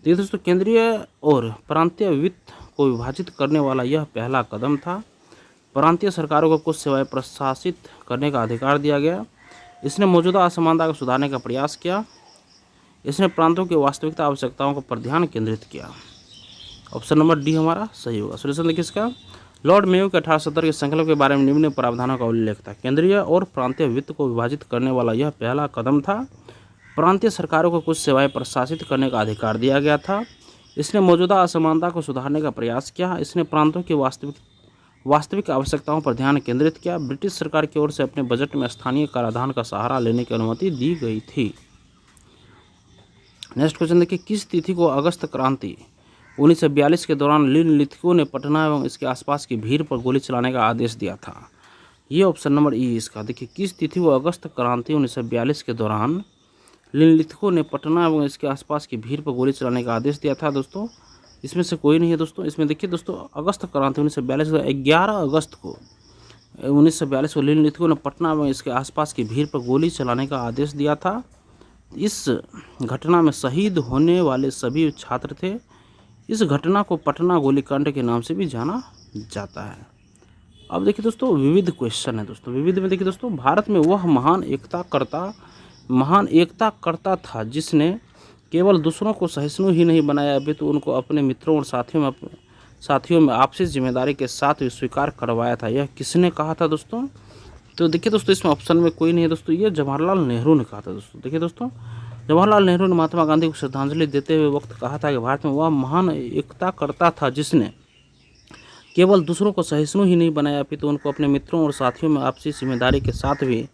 देखिए दोस्तों, केंद्रीय और प्रांतीय वित्त को विभाजित करने वाला यह पहला कदम था। प्रांतीय सरकारों को कुछ सेवाएं प्रशासित करने का अधिकार दिया गया। इसने मौजूदा असमानता को सुधारने का प्रयास किया। इसने प्रांतों की वास्तविकता आवश्यकताओं पर ध्यान केंद्रित किया। ऑप्शन नंबर डी हमारा सही होगा। सॉल्यूशन देखिए इसका, लॉर्ड मेयो के 1870 के संकल्प के बारे में निम्न प्रावधानों का उल्लेख था। केंद्रीय और प्रांतीय वित्त को विभाजित करने वाला यह पहला कदम था। प्रांतीय सरकारों को कुछ सेवाएं प्रशासित करने का अधिकार दिया गया था। इसने मौजूदा असमानता को सुधारने का प्रयास किया। इसने प्रांतों की वास्तविक आवश्यकताओं पर ध्यान केंद्रित किया। ब्रिटिश सरकार की ओर से अपने बजट में स्थानीय कराधान का सहारा लेने की अनुमति दी गई थी। नेक्स्ट क्वेश्चन देखिए, किस तिथि को अगस्त क्रांति 1942 के दौरान निम्नलिखितों ने पटना एवं इसके आसपास की भीड़ पर गोली चलाने का आदेश दिया था? ये ऑप्शन नंबर ई इसका देखिए, किस तिथि को अगस्त क्रांति 1942 के दौरान निम्नलिखितों ने पटना एवं इसके आसपास की भीड़ पर गोली चलाने का आदेश दिया था? दोस्तों इसमें से कोई नहीं है दोस्तों। इसमें देखिए दोस्तों, अगस्त क्रांति 1942 11 अगस्त को 1942 को लीलनीतिकों ने पटना में इसके आसपास की भीड़ पर गोली चलाने का आदेश दिया था। इस घटना में शहीद होने वाले सभी छात्र थे। इस घटना को पटना गोलीकांड के नाम से भी जाना जाता है। अब देखिए दोस्तों, विविध क्वेश्चन है दोस्तों। विविध में देखिए दोस्तों, भारत में वह महान एकता करता था जिसने केवल दूसरों को सहिष्णु ही नहीं बनाया अपितु उनको अपने मित्रों और साथियों में आपसी जिम्मेदारी के साथ स्वीकार करवाया था। यह किसने कहा था दोस्तों? तो देखिए दोस्तों, इसमें ऑप्शन में कोई नहीं है दोस्तों, ये जवाहरलाल नेहरू ने कहा था दोस्तों। देखिए दोस्तों, जवाहरलाल नेहरू ने महात्मा गांधी को श्रद्धांजलि देते हुए वक्त कहा था कि भारत में वह महान एकता करता था जिसने केवल दूसरों को सहिष्णु ही नहीं बनाया अपितु उनको अपने मित्रों और साथियों में आपसी जिम्मेदारी के साथ भी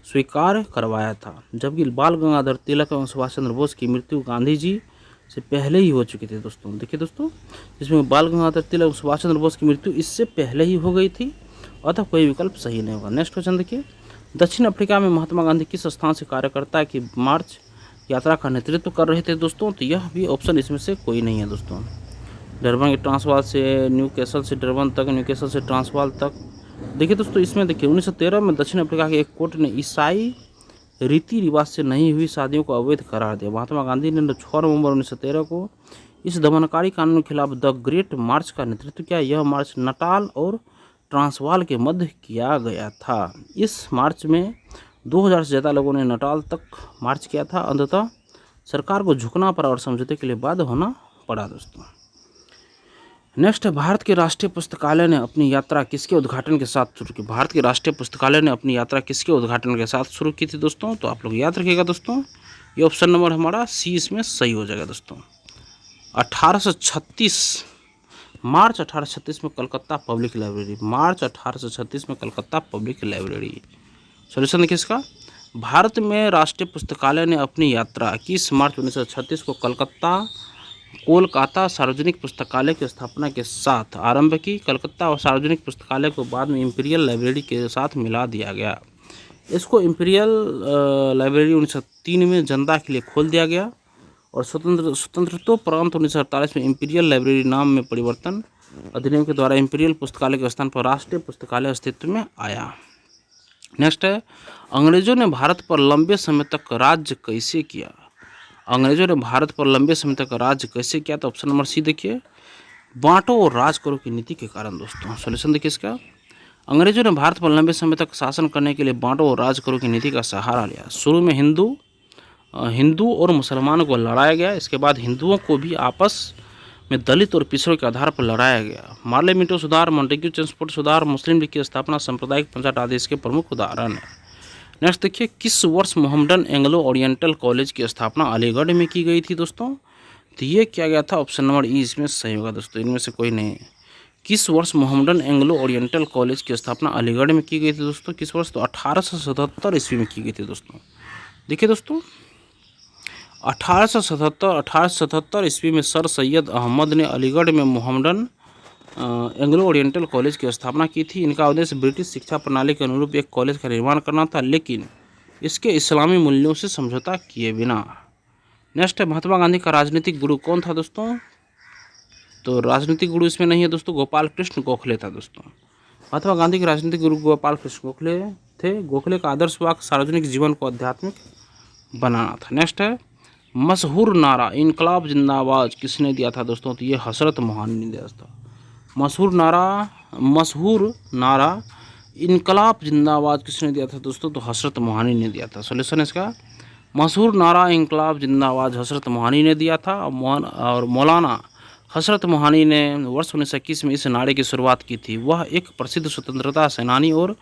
स्वीकार करवाया था। जबकि बाल गंगाधर तिलक एवं सुभाष चंद्र बोस की मृत्यु गांधी जी से पहले ही हो चुकी थी दोस्तों। देखिए दोस्तों, जिसमें बाल गंगाधर तिलक एवं सुभाष चंद्र बोस की मृत्यु इससे पहले ही हो गई थी, अतः कोई विकल्प सही नहीं होगा। नेक्स्ट क्वेश्चन देखिए, दक्षिण अफ्रीका में महात्मा गांधी किस स्थान से कार्यकर्ता की मार्च यात्रा का नेतृत्व कर रहे थे दोस्तों? तो यह भी ऑप्शन इसमें से कोई नहीं है दोस्तों। डरबन के ट्रांसवाल से न्यूकैसल से डरबन तक, न्यूकैसल से ट्रांसवाल तक। देखिए दोस्तों, इसमें देखिए 1913 में दक्षिण अफ्रीका के एक कोर्ट ने ईसाई रीति रिवाज से नहीं हुई शादियों को अवैध करार दिया। महात्मा गांधी ने 6 नवंबर 1913 को इस दमनकारी कानून के खिलाफ द ग्रेट मार्च का नेतृत्व किया। यह मार्च नटाल और ट्रांसवाल के मध्य किया गया था। इस मार्च में 2000 से ज़्यादा लोगों ने नटाल तक मार्च किया था। अंततः सरकार को झुकना पड़ा और समझौते के लिए बाध्य होना पड़ा दोस्तों। नेक्स्ट है, भारत के राष्ट्रीय पुस्तकालय ने अपनी यात्रा किसके उद्घाटन के साथ शुरू की? भारत के राष्ट्रीय पुस्तकालय ने अपनी यात्रा किसके उद्घाटन के साथ शुरू की थी दोस्तों? तो आप लोग याद रखिएगा दोस्तों, ये ऑप्शन नंबर हमारा सी इसमें सही हो जाएगा दोस्तों। 1836 मार्च 1836 में कलकत्ता पब्लिक लाइब्रेरी, मार्च 1836 में कलकत्ता पब्लिक लाइब्रेरी। सॉल्यूशन देखिए इसका, भारत में राष्ट्रीय पुस्तकालय ने अपनी यात्रा 21 मार्च 1936 को कोलकाता सार्वजनिक पुस्तकालय की स्थापना के साथ आरंभ की। कलकत्ता और सार्वजनिक पुस्तकालय को बाद में इंपीरियल लाइब्रेरी के साथ मिला दिया गया। इसको इंपीरियल लाइब्रेरी 1903 में जनता के लिए खोल दिया गया और स्वतंत्रतोपरांत 1948 में इंपीरियल लाइब्रेरी नाम में परिवर्तन अधिनियम के द्वारा इंपीरियल पुस्तकालय के स्थान पर राष्ट्रीय पुस्तकालय अस्तित्व में आया। नेक्स्ट है, अंग्रेजों ने भारत पर लंबे समय तक राज्य कैसे किया? अंग्रेजों ने भारत पर लंबे समय तक राज्य कैसे किया? तो ऑप्शन नंबर सी देखिए, बांटो और राज करो की नीति के कारण दोस्तों। सॉल्यूशन देखिए इसका, अंग्रेजों ने भारत पर लंबे समय तक शासन करने के लिए बांटो और राज करो की नीति का सहारा लिया। शुरू में हिंदू और मुसलमानों को लड़ाया गया। इसके बाद हिंदुओं को भी आपस में दलित और पिछड़ों के आधार पर लड़ाया गया। मार्ले मिंटो सुधार, मॉन्टेग्यू चेम्सफोर्ड सुधार, मुस्लिम लीग की स्थापना, सांप्रदायिक पंचायत आदि इसके प्रमुख उदाहरण है। नेक्स्ट देखिए, किस वर्ष मोहम्मडन एंग्लो ओरिएंटल कॉलेज की स्थापना अलीगढ़ में की गई थी दोस्तों? तो ये किया गया था, ऑप्शन नंबर ई इसमें सही होगा दोस्तों, इनमें से कोई नहीं। किस वर्ष मोहम्मडन एंग्लो ओरिएंटल कॉलेज की स्थापना अलीगढ़ में की गई थी दोस्तों? किस वर्ष? तो 1877 ईस्वी में की गई थी दोस्तों। देखिए दोस्तों, 1877 ईस्वी में सर सैयद अहमद ने अलीगढ़ में मोहम्मडन एंग्लो ओरिएंटल कॉलेज की स्थापना की थी। इनका उद्देश्य ब्रिटिश शिक्षा प्रणाली के अनुरूप एक कॉलेज का निर्माण करना था, लेकिन इसके इस्लामी मूल्यों से समझौता किए बिना। नेक्स्ट है, महात्मा गांधी का राजनीतिक गुरु कौन था दोस्तों? तो राजनीतिक गुरु इसमें नहीं है दोस्तों, गोपाल कृष्ण गोखले था दोस्तों। महात्मा गांधी के राजनीतिक गुरु गोपाल कृष्ण गोखले थे। गोखले का आदर्श वाक्य सार्वजनिक जीवन को आध्यात्मिक बनाना था। नेक्स्ट है, मशहूर नारा इनकलाब जिंदाबाद किसने दिया था दोस्तों? तो ये हसरत मोहानी ने दिया था। मशहूर नारा इनकलाब जिंदाबाद किसने दिया था दोस्तों? तो हसरत मोहानी ने दिया था। सॉल्यूशन इसका, मशहूर नारा इनकलाब जिंदाबाद हसरत मोहानी ने दिया था और मौलाना हसरत मोहानी ने वर्ष 1921 में इस नारे की शुरुआत की थी। वह एक प्रसिद्ध स्वतंत्रता सेनानी और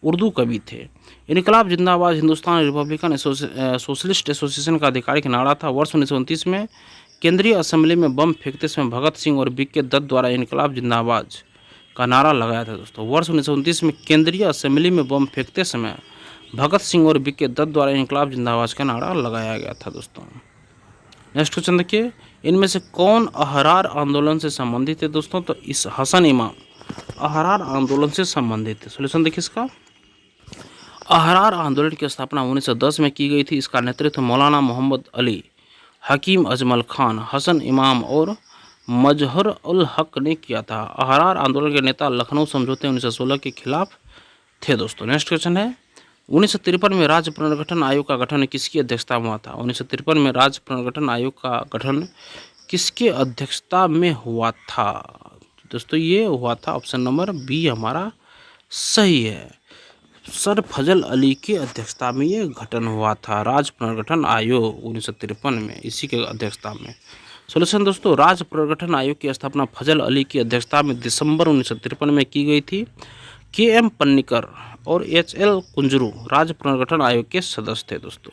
उर्दू कवि थे। इनकलाब जिंदाबाद हिंदुस्तान रिपब्लिकन सोशलिस्ट एसोसिएशन का आधिकारिक नारा था। वर्ष 1929 में केंद्रीय असेंबली में बम फेंकते समय भगत सिंह और बीके दत्त द्वारा इनकलाब जिंदाबाद का नारा लगाया था दोस्तों। वर्ष 1929 में केंद्रीय असेंबली में बम फेंकते समय भगत सिंह और बीके दत्त द्वारा इनकलाब जिंदाबाद का नारा लगाया गया था दोस्तों। नेक्स्ट क्वेश्चन देखिए, इनमें से कौन अहरार आंदोलन से संबंधित है दोस्तों? तो इस हसन इमाम अहरार आंदोलन से संबंधित है। सॉल्यूशन देखिए इसका, अहरार आंदोलन की स्थापना 1910 में की गई थी। इसका नेतृत्व मौलाना मोहम्मद अली, हकीम अजमल खान, हसन इमाम और मजहर उल हक ने किया था। अहरार आंदोलन के नेता लखनऊ समझौते 1916 के खिलाफ थे दोस्तों। नेक्स्ट क्वेश्चन है 1953 में राज्य पुनर्गठन आयोग का गठन किसकी अध्यक्षता में हुआ था। 1953 में राज्य पुनर्गठन आयोग का गठन किसके अध्यक्षता में हुआ था दोस्तों। ये हुआ था ऑप्शन नंबर बी हमारा सही है, सर फजल अली की अध्यक्षता में ये गठन हुआ था। राज्य पुनर्गठन आयोग 1953 में इसी के अध्यक्षता में। सोल्यूशन दोस्तों, राज्य पुनर्गठन आयोग की स्थापना फजल अली की अध्यक्षता में दिसंबर 1953 में की गई थी। के.एम. पन्नीकर और एच.एल. कुंजरू राज्य पुनर्गठन आयोग के सदस्य थे दोस्तों।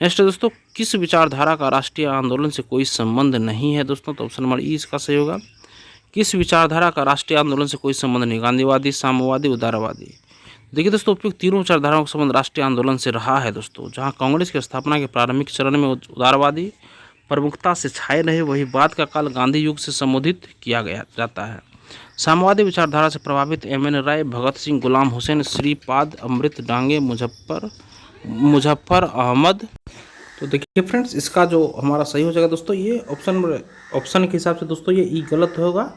नेक्स्ट है दोस्तों, किस विचारधारा का राष्ट्रीय आंदोलन से कोई संबंध नहीं है दोस्तों। तो ऑप्शन नंबर ई इसका सही होगा। किस विचारधारा का राष्ट्रीय आंदोलन से कोई संबंध नहीं। गांधीवादी, साम्यवादी, उदारवादी। देखिए दोस्तों, उपयुक्त तीनों विचारधाराओं का संबंध राष्ट्रीय आंदोलन से रहा है दोस्तों। जहां कांग्रेस की स्थापना के प्रारंभिक चरण में उदारवादी प्रमुखता से छाए रहे, वही बाद का काल गांधी युग से संबोधित किया गया जाता है। साम्यवादी विचारधारा से प्रभावित एम.एन. राय, भगत सिंह, गुलाम हुसैन, श्रीपाद अमृत डांगे, मुजफ्फर अहमद। तो देखिए फ्रेंड्स, इसका जो हमारा सही हो जाएगा दोस्तों, ये ऑप्शन के हिसाब से दोस्तों ये ई गलत होगा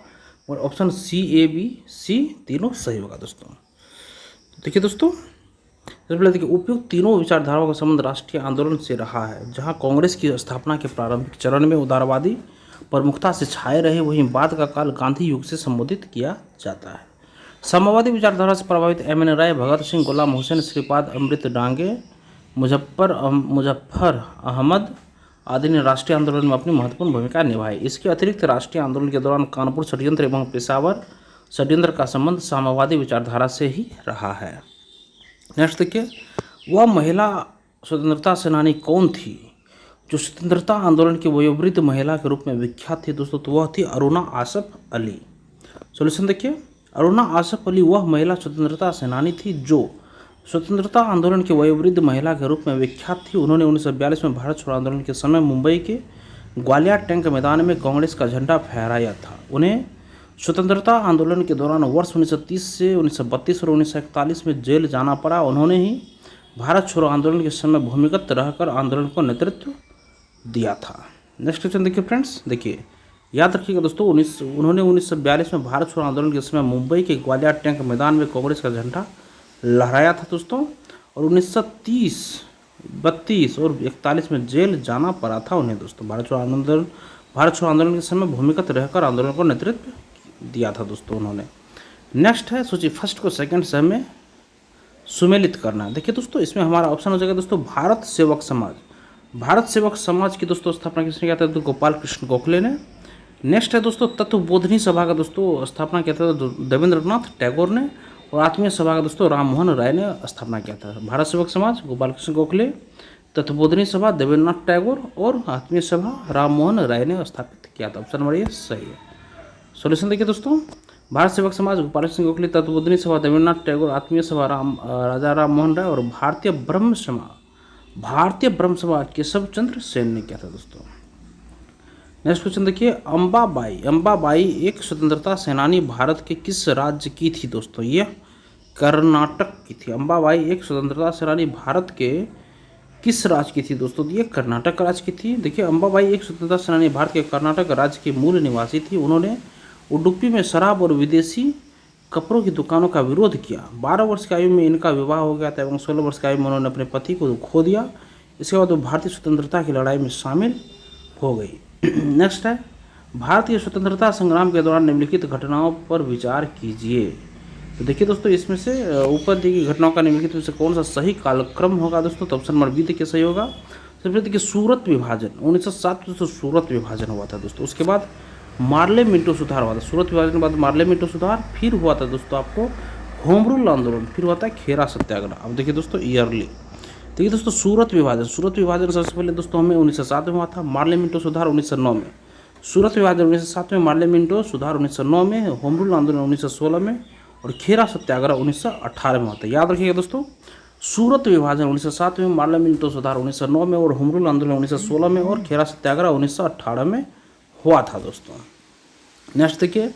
और ऑप्शन सी, ए, बी, सी तीनों सही होगा दोस्तों। तो देखिए दोस्तों, सबसे पहले देखिए, उपयुक्त तीनों विचारधाराओं का संबंध राष्ट्रीय आंदोलन से रहा है। जहां कांग्रेस की स्थापना के प्रारंभिक चरण में उदारवादी प्रमुखता से छाए रहे, वहीं बाद का काल गांधी युग से संबोधित किया जाता है। साम्यवादी विचारधारा से प्रभावित एम.एन. राय, भगत सिंह, गुलाम हुसैन, श्रीपाद अमृत डांगे, मुजफ्फर अहमद आदि ने राष्ट्रीय आंदोलन में अपनी महत्वपूर्ण भूमिका निभाई। इसके अतिरिक्त राष्ट्रीय आंदोलन के दौरान कानपुर षड्यंत्र एवं पेशावर षड्यंत्र का संबंध साम्यवादी विचारधारा से ही रहा है। नेक्स्ट देखिए, वह महिला स्वतंत्रता सेनानी कौन थी जो स्वतंत्रता आंदोलन की वयोवृद्ध महिला के रूप में विख्यात थी दोस्तों। तो वह थी अरुणा आसफ अली। सॉल्यूशन देखिए, अरुणा आसफ अली वह महिला स्वतंत्रता सेनानी थी जो स्वतंत्रता आंदोलन की वयोवृद्ध महिला के रूप में विख्यात थी। उन्होंने 1942 में भारत छोड़ो आंदोलन के समय मुंबई के ग्वालियर टैंक मैदान में कांग्रेस का झंडा फहराया था। उन्हें स्वतंत्रता आंदोलन के दौरान वर्ष 1930 से 1932 और 1941 में जेल जाना पड़ा। उन्होंने ही भारत छोड़ो आंदोलन के समय भूमिगत रहकर आंदोलन को नेतृत्व दिया था। नेक्स्ट क्वेश्चन देखिए फ्रेंड्स, देखिए याद रखिएगा दोस्तों, उन्होंने 1942 में भारत छोड़ो आंदोलन के समय मुंबई के ग्वालियर टैंक मैदान में कांग्रेस का झंडा लहराया था दोस्तों। और 1930, 32 और 41 में जेल जाना पड़ा था उन्हें दोस्तों। भारत छोड़ो आंदोलन के समय भूमिगत रहकर आंदोलन को नेतृत्व दिया था दोस्तों उन्होंने। नेक्स्ट है, सोचिए फर्स्ट को सेकंड से हमें सुमेलित करना है। देखिए दोस्तों, इसमें हमारा ऑप्शन हो जाएगा दोस्तों भारत सेवक समाज। भारत सेवक समाज की दोस्तों स्थापना किसने किया था? तो गोपाल कृष्ण गोखले ने। नेक्स्ट है दोस्तों तत्वबोधिनी सभा का दोस्तों स्थापना किया था देवेंद्रनाथ टैगोर ने। और आत्मीय सभा का दोस्तों राममोहन राय ने स्थापना किया था। भारत सेवक समाज गोपाल कृष्ण गोखले, तत्वबोधिनी सभा देवेंद्रनाथ टैगोर और आत्मीय सभा राममोहन राय ने स्थापित किया था। ऑप्शन नंबर ये सही है। सॉल्यूशन देखिए दोस्तों, भारत सेवक समाज गोपाल कृष्ण गोखले, तत्वबोधिनी सभा देवेंद्रनाथ टैगोर, आत्मीय सभा राजा राममोहन राय और भारतीय ब्रह्म सभा केशव चंद्र सेन ने किया था दोस्तों। नेक्स्ट क्वेश्चन देखिए, अंबाबाई एक स्वतंत्रता सेनानी भारत के किस राज्य की थी दोस्तों? ये कर्नाटक की थी। अंबाबाई एक स्वतंत्रता सेनानी भारत के किस राज्य की थी दोस्तों? ये कर्नाटक राज्य की थी। देखिए, अंबाबाई एक स्वतंत्रता सेनानी भारत के कर्नाटक राज्य की मूल निवासी थी। उन्होंने उडुपी में शराब और विदेशी कपड़ों की दुकानों का विरोध किया। 12 वर्ष की आयु में इनका विवाह हो गया था एवं 16 वर्ष की आयु में उन्होंने अपने पति को खो दिया। इसके बाद वो भारतीय स्वतंत्रता की लड़ाई में शामिल हो गई। नेक्स्ट है, भारतीय स्वतंत्रता संग्राम के दौरान निम्नलिखित घटनाओं पर विचार कीजिए। तो देखिए दोस्तों, इसमें से ऊपर दी गई घटनाओं का निम्नलिखित में से कौन सा सही कालक्रम होगा दोस्तों? तो ऑप्शन नंबर बी देखिए सही होगा। सबसे पहले देखिए सूरत विभाजन 1907 में सूरत विभाजन हुआ था दोस्तों। उसके बाद मार्ले मिंटो सुधार हुआ था। सूरत विभाजन के बाद मार्ले मिंटो सुधार, फिर हुआ था दोस्तों आपको होम रूल आंदोलन, फिर हुआ था खेरा सत्याग्रह। अब देखिए दोस्तों ईयरली, देखिए दोस्तों सूरत विभाजन सबसे पहले दोस्तों हमें 1907 में हुआ था। मार्ले मिंटो सुधार 1909 में, सूरत विभाजन 1907 में, मार्ले मिंटो सुधार 1909 में, होम रूल आंदोलन 1916 में और खेरा सत्याग्रह 1918 में हुआ था। याद रखिएगा दोस्तों, सूरत विभाजन 1907 में, मार्ले मिंटो सुधार 1909 में और होम रूल आंदोलन 1916 में और खेरा सत्याग्रह 1918 में हुआ था दोस्तों। नेक्स्ट देखिए,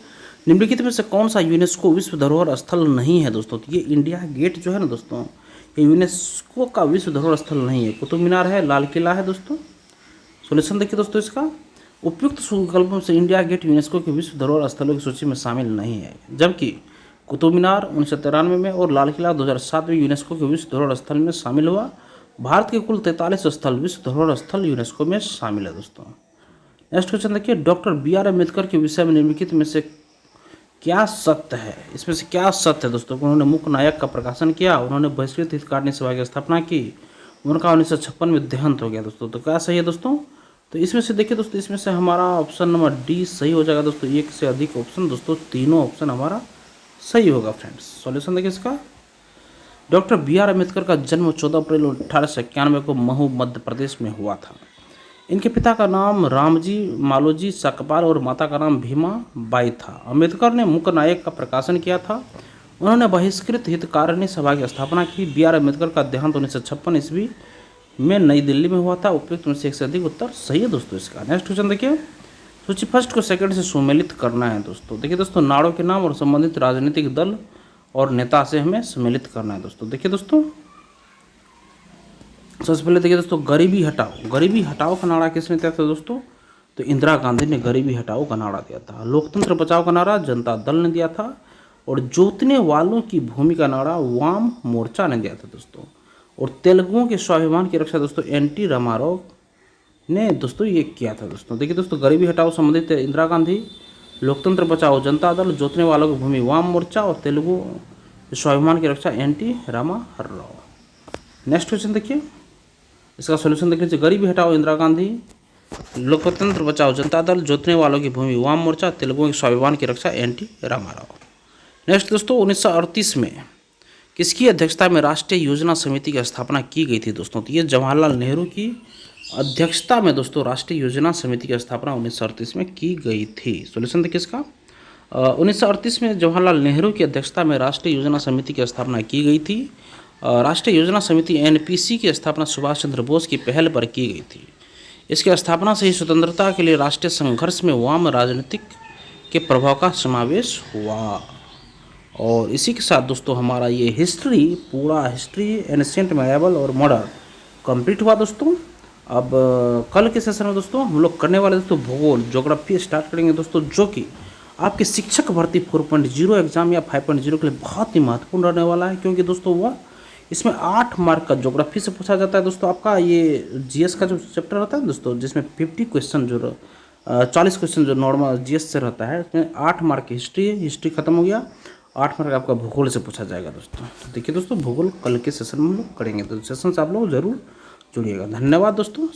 निम्नलिखित में से कौन सा यूनेस्को विश्व धरोहर स्थल नहीं है दोस्तों? तो ये इंडिया गेट जो है ना दोस्तों, ये यूनेस्को का विश्व धरोहर स्थल नहीं है। कुतुब मीनार है, लाल किला है दोस्तों। सॉल्यूशन देखिए दोस्तों इसका, उपयुक्त विकल्पों से इंडिया गेट यूनेस्को के विश्व धरोहर स्थलों की सूची में शामिल नहीं है, जबकि कुतुब मीनार 1993 में और लाल किला 2007 में यूनेस्को के विश्व धरोहर स्थल में शामिल हुआ। भारत के कुल 43 स्थल विश्व धरोहर स्थल यूनेस्को में शामिल है दोस्तों। नेक्स्ट क्वेश्चन देखिए, डॉक्टर बी.आर. अम्बेडकर के विषय में निम्नलिखित में से क्या सत्य है? इसमें से क्या सत्य है दोस्तों? उन्होंने मूक नायक का प्रकाशन किया, उन्होंने बहिष्कृत हितकारिणी सभा की स्थापना की, उनका 1956 में देहांत हो गया दोस्तों। तो क्या सही है दोस्तों? तो इसमें से देखिए दोस्तों, इसमें से हमारा ऑप्शन नंबर डी सही हो जाएगा दोस्तों। एक से अधिक ऑप्शन दोस्तों, तीनों ऑप्शन हमारा सही होगा फ्रेंड्स। सॉल्यूशन देखिए इसका, डॉक्टर बी.आर. अम्बेडकर का जन्म 14 अप्रैल 1891 को महू मध्य प्रदेश में हुआ था। इनके पिता का नाम रामजी मालोजी सकपाल और माता का नाम भीमा बाई था। अम्बेडकर ने मूक नायक का प्रकाशन किया था, उन्होंने बहिष्कृत हितकारिणी सभा की स्थापना की। बी.आर. अम्बेडकर का देहांत 1956 ईस्वी में नई दिल्ली में हुआ था। उपयुक्त में से एक से अधिक उत्तर सही है दोस्तों इसका। नेक्स्ट क्वेश्चन देखिए, सूची फर्स्ट को सेकंड से सुमेलित करना है दोस्तों। देखिए दोस्तों, नाड़ों के नाम और संबंधित राजनीतिक दल और नेता से हमें सम्मिलित करना है दोस्तों। देखिए दोस्तों, सबसे पहले देखिए दोस्तों, गरीबी हटाओ। गरीबी हटाओ का नारा किसने दिया था दोस्तों? तो इंदिरा गांधी ने गरीबी हटाओ का नारा दिया था। लोकतंत्र बचाओ का नारा जनता दल ने दिया था, और जोतने वालों की भूमि का नारा वाम मोर्चा ने दिया था दोस्तों। और तेलुगुओं के स्वाभिमान की रक्षा दोस्तों एन.टी. रामाराव ने दोस्तों ये किया था दोस्तों। देखिए दोस्तों, गरीबी हटाओ संबंधित इंदिरा गांधी, लोकतंत्र बचाओ जनता दल, जोतने वालों की भूमि वाम मोर्चा, और तेलुगु स्वाभिमान की रक्षा एन.टी. रामाराव। नेक्स्ट क्वेश्चन देखिए, इसका सॉल्यूशन देख लीजिए। गरीबी हटाओ इंदिरा गांधी, लोकतंत्र बचाओ जनता दल, जोतने वालों की भूमि वाम मोर्चा, तेलुगुओं के स्वाभिमान की रक्षा एन.टी. रामाराव। नेक्स्ट दोस्तों, 1938 में किसकी अध्यक्षता में राष्ट्रीय योजना समिति की स्थापना की गई थी दोस्तों? तो ये जवाहरलाल नेहरू की अध्यक्षता में दोस्तों राष्ट्रीय योजना समिति की स्थापना 1938 में की गई थी। सॉल्यूशन देखिए इसका, 1938 में जवाहरलाल नेहरू की अध्यक्षता में राष्ट्रीय योजना समिति की स्थापना की गई थी। राष्ट्रीय योजना समिति एनपीसी की स्थापना सुभाष चंद्र बोस की पहल पर की गई थी। इसकी स्थापना से ही स्वतंत्रता के लिए राष्ट्रीय संघर्ष में वाम राजनीतिक के प्रभाव का समावेश हुआ। और इसी के साथ दोस्तों हमारा ये हिस्ट्री, पूरा हिस्ट्री एंशिएंट, मेडिएवल और मॉडर्न कंप्लीट हुआ दोस्तों। अब कल के सेशन में दोस्तों हम लोग करने वाले दोस्तों भूगोल, ज्योग्राफी स्टार्ट करेंगे दोस्तों, जो कि आपके शिक्षक भर्ती 4.0 एग्जाम या 5.0 के लिए बहुत ही महत्वपूर्ण रहने वाला है, क्योंकि दोस्तों वह इसमें 8 मार्क का ज्योग्राफी से पूछा जाता है दोस्तों। आपका ये जीएस का जो चैप्टर रहता है दोस्तों, जिसमें 50 क्वेश्चन जो 40 क्वेश्चन जो नॉर्मल जीएस से रहता है, इसमें 8 मार्क की हिस्ट्री है। हिस्ट्री खत्म हो गया, 8 मार्क आपका भूगोल से पूछा जाएगा दोस्तों। तो देखिए दोस्तों, भूगोल कल के सेशन में हम लोग करेंगे, तो सेशन से आप लोग जरूर जुड़िएगा। धन्यवाद दोस्तों।